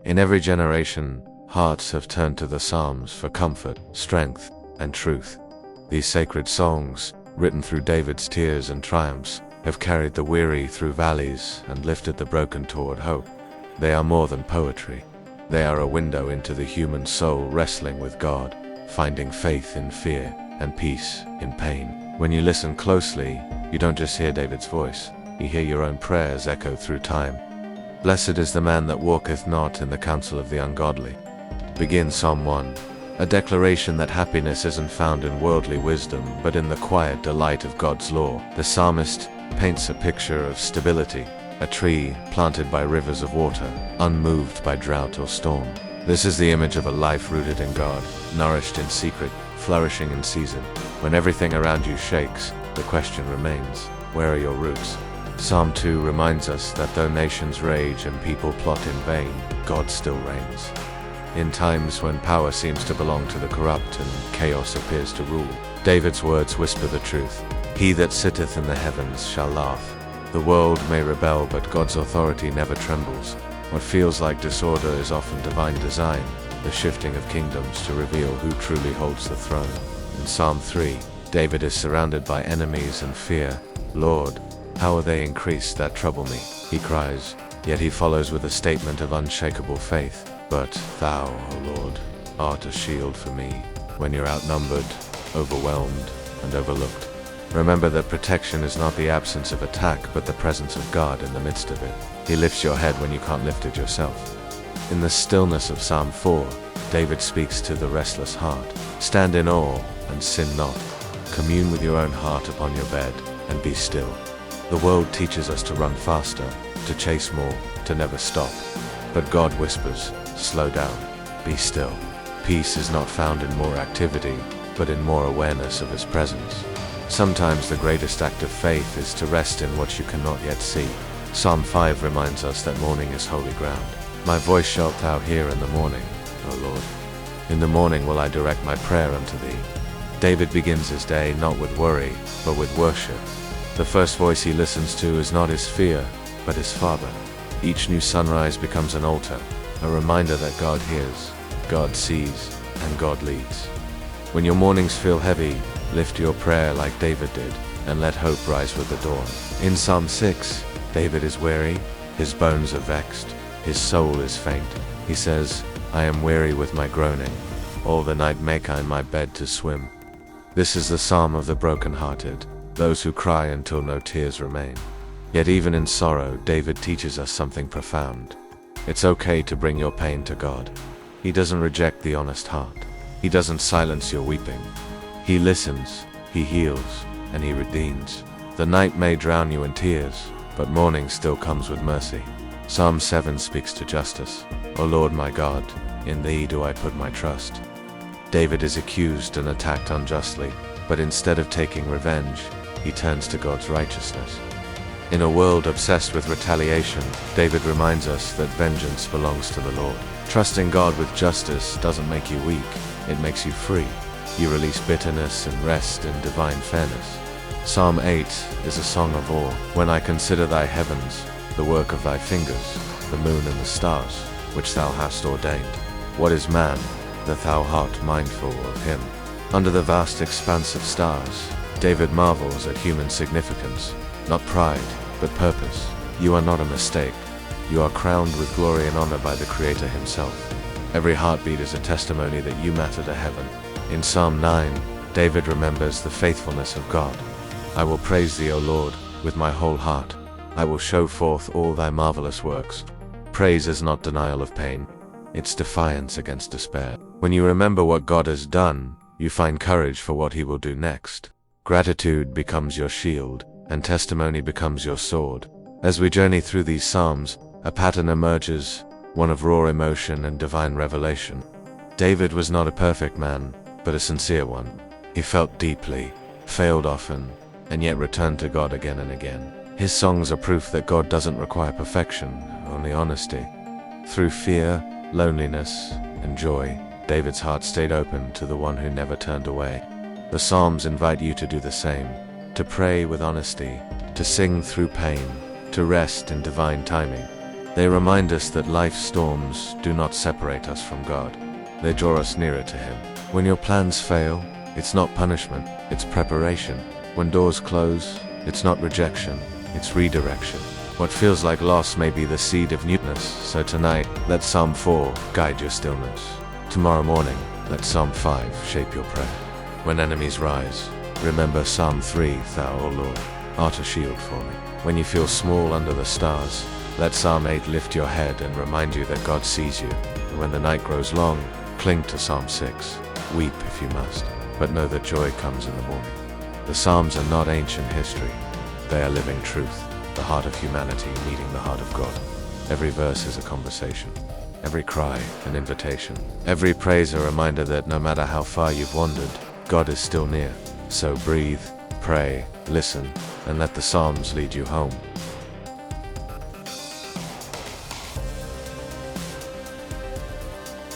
In every generation, hearts have turned to the Psalms for comfort, strength, and truth. These sacred songs, written through David's tears and triumphs, have carried the weary through valleys and lifted the broken toward hope. They are more than poetry. They are a window into the human soul wrestling with God, finding faith in fear and peace in pain. When you listen closely, you don't just hear David's voice, you hear your own prayers echo through time. Blessed is the man that walketh not in the counsel of the ungodly. Begin Psalm 1, a declaration that happiness isn't found in worldly wisdom, but in the quiet delight of God's law. The psalmist paints a picture of stability, a tree planted by rivers of water, unmoved by drought or storm. This is the image of a life rooted in God, nourished in secret, flourishing in season. When everything around you shakes, the question remains, where are your roots? Psalm 2 reminds us that though nations rage and people plot in vain, God still reigns. In times when power seems to belong to the corrupt and chaos appears to rule, David's words whisper the truth. He that sitteth in the heavens shall laugh. The world may rebel, but God's authority never trembles. What feels like disorder is often divine design, the shifting of kingdoms to reveal who truly holds the throne. In Psalm 3, David is surrounded by enemies and fear. Lord, how are they increased that trouble me? He cries, yet he follows with a statement of unshakable faith. But thou, O Lord, art a shield for me when you're outnumbered, overwhelmed, and overlooked. Remember that protection is not the absence of attack, but the presence of God in the midst of it. He lifts your head when you can't lift it yourself. In the stillness of Psalm 4, David speaks to the restless heart. Stand in awe and sin not. Commune with your own heart upon your bed and be still. The world teaches us to run faster, to chase more, to never stop. But God whispers, slow down, be still. Peace is not found in more activity, but in more awareness of His presence. Sometimes the greatest act of faith is to rest in what you cannot yet see. Psalm 5 reminds us that morning is holy ground. My voice shalt thou hear in the morning, O Lord. In the morning will I direct my prayer unto thee. David begins his day not with worry, but with worship. The first voice he listens to is not his fear, but his Father. Each new sunrise becomes an altar, a reminder that God hears, God sees, and God leads. When your mornings feel heavy, lift your prayer like David did, and let hope rise with the dawn. In Psalm 6, David is weary, his bones are vexed, his soul is faint. He says, I am weary with my groaning, all the night make I my bed to swim. This is the psalm of the broken-hearted, those who cry until no tears remain. Yet even in sorrow, David teaches us something profound. It's okay to bring your pain to God. He doesn't reject the honest heart. He doesn't silence your weeping. He listens, He heals, and He redeems. The night may drown you in tears, but morning still comes with mercy. Psalm 7 speaks to justice. O Lord my God, in Thee do I put my trust. David is accused and attacked unjustly, but instead of taking revenge, he turns to God's righteousness. In a world obsessed with retaliation, David reminds us that vengeance belongs to the Lord. Trusting God with justice doesn't make you weak, it makes you free. You release bitterness and rest in divine fairness. Psalm 8 is a song of awe. When I consider thy heavens, the work of thy fingers, the moon and the stars, which thou hast ordained. What is man, that thou art mindful of him? Under the vast expanse of stars, David marvels at human significance. Not pride, but purpose. You are not a mistake. You are crowned with glory and honor by the Creator Himself. Every heartbeat is a testimony that you matter to heaven. In Psalm 9, David remembers the faithfulness of God. I will praise Thee, O Lord, with my whole heart. I will show forth all Thy marvelous works. Praise is not denial of pain. It's defiance against despair. When you remember what God has done, you find courage for what He will do next. Gratitude becomes your shield, and testimony becomes your sword. As we journey through these Psalms, a pattern emerges, one of raw emotion and divine revelation. David was not a perfect man, but a sincere one. He felt deeply, failed often, and yet returned to God again and again. His songs are proof that God doesn't require perfection, only honesty. Through fear, loneliness, and joy, David's heart stayed open to the one who never turned away. The Psalms invite you to do the same, to pray with honesty, to sing through pain, to rest in divine timing. They remind us that life's storms do not separate us from God. They draw us nearer to Him. When your plans fail, it's not punishment, it's preparation. When doors close, it's not rejection, it's redirection. What feels like loss may be the seed of newness, so tonight, let Psalm 4 guide your stillness. Tomorrow morning, let Psalm 5 shape your prayer. When enemies rise, remember Psalm 3, Thou, O Lord, art a shield for me. When you feel small under the stars, let Psalm 8 lift your head and remind you that God sees you. And when the night grows long, cling to Psalm 6. Weep if you must, but know that joy comes in the morning. The Psalms are not ancient history. They are living truth, the heart of humanity meeting the heart of God. Every verse is a conversation. Every cry, an invitation. Every praise a reminder that no matter how far you've wandered, God is still near. So breathe, pray, listen, and let the Psalms lead you home.